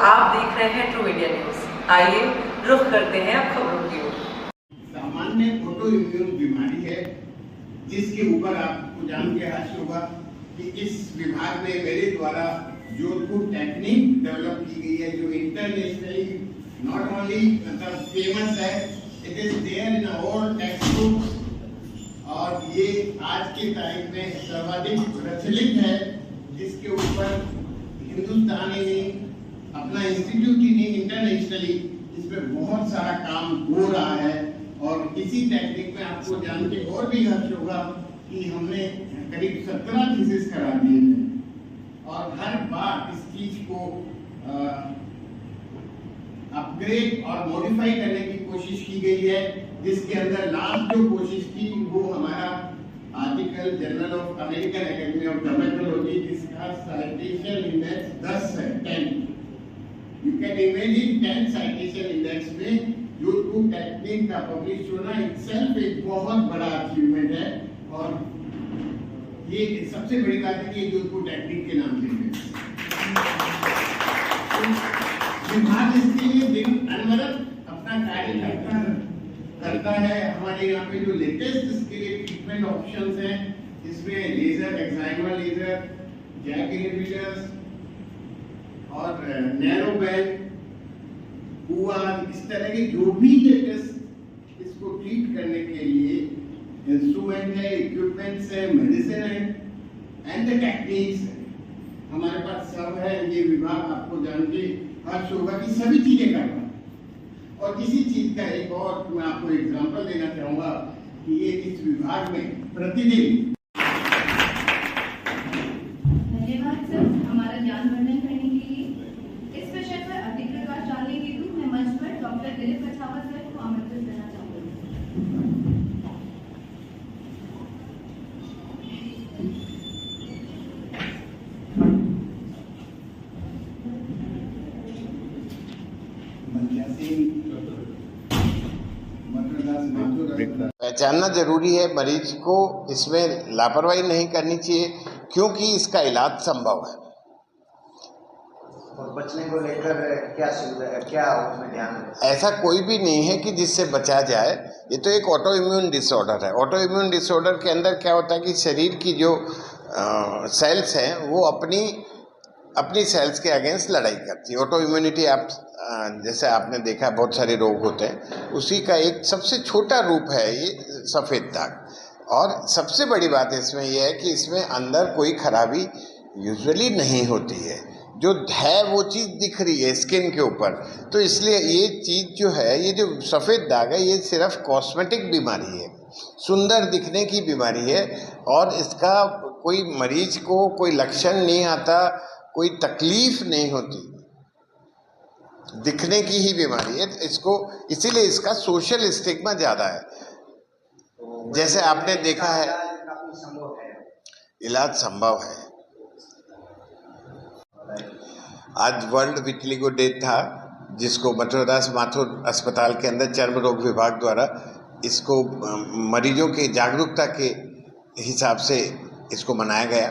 आप देख रहे हैं ट्रू इंडिया न्यूज। आइए रुख करते हैं अब खबरों की ओर। सामान्य ऑटो इम्यून बीमारी है जिसके ऊपर आपको जान के हासिल होगा कि इस विभाग में मेरे द्वारा जोधपुर टेक्निक डेवलप की गई है जो इंटरनेशनली नॉट ओनली मतलब फेमस है, it is there in all textbooks और ये आज के तारीख में सर्वाधिक प्रचलित है, जिसके ऊपर हिंदुस्तान ही नहीं अपना इंस्टीट्यूट ही नहीं इंटरनेशनली इस पे बहुत सारा काम हो रहा है। और इसी टेक्निक में आपको जान के और भी हर्ष होगा कि हमने करीब 17 थीसिस करा दिए हैं और हर बार इस चीज को अपग्रेड और मॉडिफाई करने की कोशिश की गई है, जिसके अंदर लास्ट जो कोशिश की वो हमारा article journal of American academy of dermatology जिसका साइटेशन इंडेक्स 10 है 10। You can imagine 10 citation index में जोधपुर टेक्निक का पब्लिश होना इटसेल्फ एक बहुत बड़ा अचीवमेंट है। और ये सबसे बड़ी बात है कि जोधपुर टेक्निक के नाम से विभाग इसके लिए दिन अनवरत अपना कार्य करता है। हमारे यहाँ पे जो लेटेस्ट इसके लिए ट्रीटमेंट ऑप्शंस हैं इसमें laser, excimer laser, JAK inhibitors और नैरो बैंड हुआ, इस तरह के जो भी लेटेस्ट इसको ट्रीट करने के लिए इंस्ट्रूमेंट है, इक्विपमेंट्स है, मेडिसिन है एंड द टेक्निक्स हमारे पास सब है। ये विभाग आपको जान के हर्ष होगा कि सभी चीजें कर रहा है। और इसी चीज का एक और मैं आपको एग्जांपल देना चाहूंगा कि ये इस विभाग में प्रतिदिन। धन्यवाद सर हमारा ज्ञान वर्धन करने के लिए। इस विषय पर अधिक प्रकाश डालने हेतु मैं मंच पर डॉक्टर दिलीप कछावा सर को आमंत्रित करना चाहूंगी। पहचानना जरूरी है, मरीज को इसमें लापरवाही नहीं करनी चाहिए क्योंकि इसका इलाज संभव है। और बचने को लेकर क्या सुविधा है, क्या उसमें ध्यान है? ऐसा कोई भी नहीं है कि जिससे बचा जाए। ये तो एक ऑटो इम्यून डिसऑर्डर है। ऑटो इम्यून डिसऑर्डर के अंदर क्या होता है कि शरीर की जो सेल्स हैं वो अपनी सेल्स के अगेंस्ट लड़ाई करती है। ऑटो इम्यूनिटी आप जैसे आपने देखा बहुत सारे रोग होते हैं, उसी का एक सबसे छोटा रूप है ये सफ़ेद दाग। और सबसे बड़ी बात इसमें यह है कि इसमें अंदर कोई खराबी यूजुअली नहीं होती है, जो है वो चीज़ दिख रही है स्किन के ऊपर। तो इसलिए ये चीज़ जो है, ये जो सफ़ेद दाग है, ये सिर्फ कॉस्मेटिक बीमारी है, सुंदर दिखने की बीमारी है। और इसका कोई मरीज को कोई लक्षण नहीं आता, कोई तकलीफ नहीं होती, दिखने की ही बीमारी है। इसको इसीलिए इसका सोशल स्टिग्मा ज़्यादा है। जैसे आपने देखा है इलाज संभव है। आज वर्ल्ड विटिलिगो डे था, जिसको बटोरदास माथुर अस्पताल के अंदर चर्म रोग विभाग द्वारा इसको मरीजों की जागरूकता के हिसाब से इसको मनाया गया।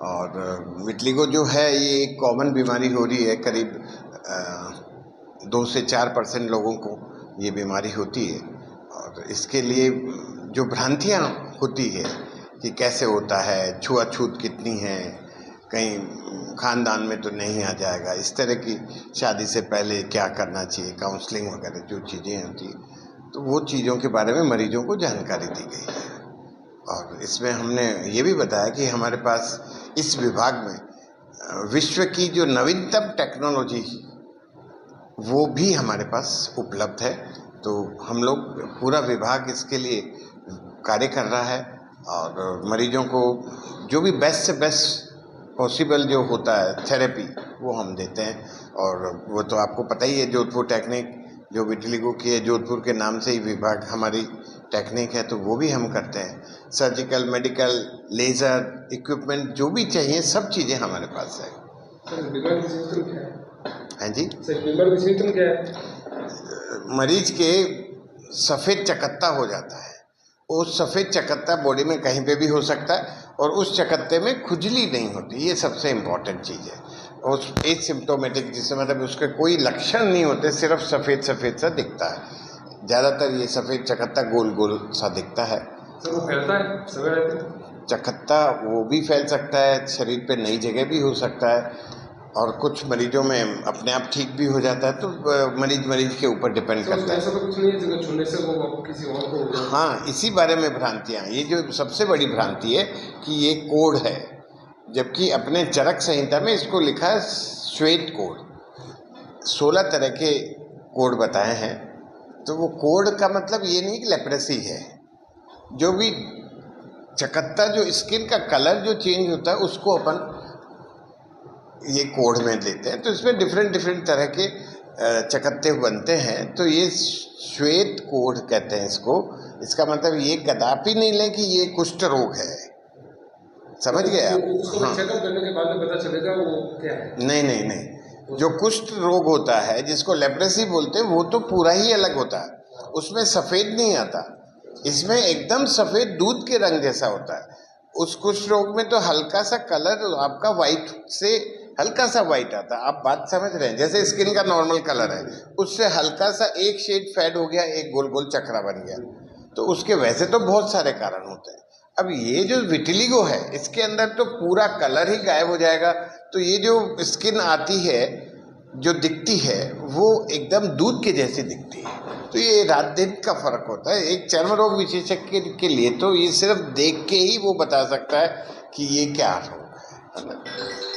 और विटिलिगो जो है ये एक कॉमन बीमारी हो रही है, करीब 2 से 4% लोगों को ये बीमारी होती है। और इसके लिए जो भ्रांतियाँ होती है कि कैसे होता है, छुआछूत कितनी है, कहीं खानदान में तो नहीं आ जाएगा, इस तरह की शादी से पहले क्या करना चाहिए, काउंसलिंग वगैरह जो चीज़ें होती हैं, तो वो चीज़ों के बारे में मरीजों को जानकारी दी गई है। और इसमें हमने ये भी बताया कि हमारे पास इस विभाग में विश्व की जो नवीनतम टेक्नोलॉजी वो भी हमारे पास उपलब्ध है। तो हम लोग पूरा विभाग इसके लिए कार्य कर रहा है और मरीजों को जो भी बेस्ट से बेस्ट पॉसिबल जो होता है थेरेपी वो हम देते हैं। और वो तो आपको पता ही है, जोधपुर टेक्निक जो विटिलिगो की है, जोधपुर के नाम से ही विभाग हमारी टेक्निक है, तो वो भी हम करते हैं। सर्जिकल, मेडिकल, लेज़र इक्विपमेंट जो भी चाहिए सब चीज़ें हमारे पास है। हैं जी, क्या है? मरीज के सफ़ेद चकत्ता हो जाता है। वो सफ़ेद चकत्ता बॉडी में कहीं पे भी हो सकता है और उस चकत्ते में खुजली नहीं होती, ये सबसे इम्पॉर्टेंट चीज़ है। उस एसिम्प्टोमेटिक, जिससे मतलब उसके कोई लक्षण नहीं होते, सिर्फ सफ़ेद सफ़ेद सा दिखता है। ज़्यादातर ये सफ़ेद चकत्ता गोल गोल सा दिखता है। सर वो फैलता है समय रहते हैं? चकत्ता वो भी फैल सकता है, शरीर पे नई जगह भी हो सकता है, और कुछ मरीजों में अपने आप ठीक भी हो जाता है। तो मरीज के ऊपर डिपेंड करता है। ऐसा तो कुछ नहीं है जगह छूने से वो किसी और को हो जाए? हाँ, इसी बारे में भ्रांतियाँ, ये जो सबसे बड़ी भ्रांति है कि ये कोढ़ है, जबकि अपने चरक संहिता में इसको लिखा है श्वेत कोढ़। 16 तरह के कोढ़ बताए हैं। तो वो कोढ़ का मतलब ये नहीं कि लेप्रेसी है। जो भी चकत्ता, जो स्किन का कलर जो चेंज होता है, उसको अपन ये कोढ़ में लेते हैं। तो इसमें डिफरेंट तरह के चकत्ते बनते हैं। तो ये श्वेत कोढ़ कहते हैं इसको। इसका मतलब ये कदापि नहीं लें कि ये कुष्ठ रोग है, समझ गए आप? हाँ। चेकअप करने के बाद में पता चलेगा वो क्या है? नहीं, जो कुष्ठ रोग होता है, जिसको लेप्रेसी बोलते हैं, वो तो पूरा ही अलग होता है। उसमें सफ़ेद नहीं आता, इसमें एकदम सफ़ेद दूध के रंग जैसा होता है। उस कुष्ठ रोग में तो हल्का सा कलर आपका वाइट से हल्का सा वाइट आता है। आप बात समझ रहे हैं? जैसे स्किन का नॉर्मल कलर है, उससे हल्का सा एक शेड फेड हो गया, एक गोल गोल चक्रा बन गया। तो उसके वैसे तो बहुत सारे कारण होते हैं। अब ये जो विटिलिगो है, इसके अंदर तो पूरा कलर ही गायब हो जाएगा। तो ये जो स्किन आती है, जो दिखती है, वो एकदम दूध के जैसी दिखती है। तो ये रात दिन का फर्क होता है। एक चर्म रोग विशेषज्ञ के लिए तो ये सिर्फ देख के ही वो बता सकता है कि ये क्या रोग है।